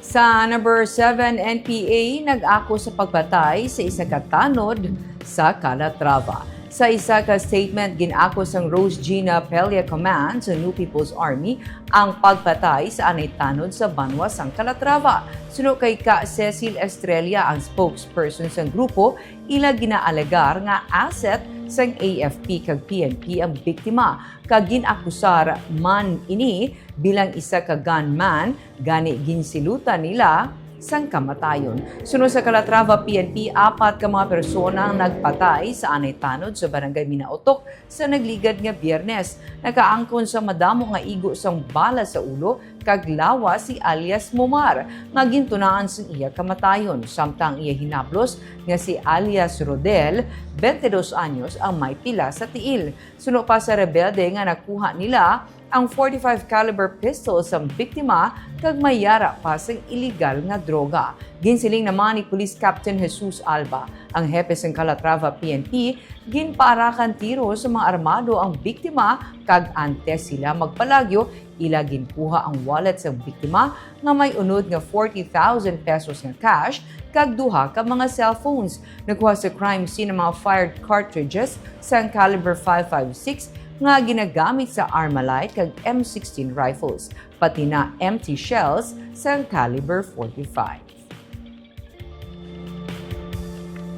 Sa number 7, NPA nag-ako sa pagpatay sa isa ka tanod sa Calatrava. Sa isa ka statement, ginako sang Rose Gina Command sa New People's Army ang pagpatay sa anay tanod sa Banwa sang Calatrava. Suno kay Ka Cecil Estrella, ang spokesperson sang grupo, ila gina-alegar nga asset sang AFP kag PNP ang biktima. Kag ginakusar man ini bilang isa ka gunman, gani ginsilutan nila sang kamatayon. Sunod sa Calatrava PNP, 4 ka mga persona ang nagpatay sa anay tanod sa barangay Minaotok sa nagligad nga Biyernes. Nakaangkon sa madamo nga igo sang bala sa ulo kag lawa si alias Momar nga gintunaan sa iya kamatayon. Samtang iya hinaplos nga si alias Rodel, 22 anyos ang may pila sa tiil. Sunod pa sa rebelde nga nakuha nila ang 45 caliber pistol sa biktima kag mayara pa sa illegal nga droga. Ginsiling naman ni Police Captain Jesus Alba, ang hepe ng Calatrava PNP, ginpaarakan tiro sa mga armado ang biktima kag antes sila magpalagyo, ila ginkuha ang wallet sa biktima nga may unod nga 40,000 pesos nga cash kag duha ka mga cellphones. Nagkuha sa crime scene ng mga fired cartridges sa caliber 5.56 nga ginagamit sa Armalite kag M16 rifles, pati na empty shells sa caliber 45.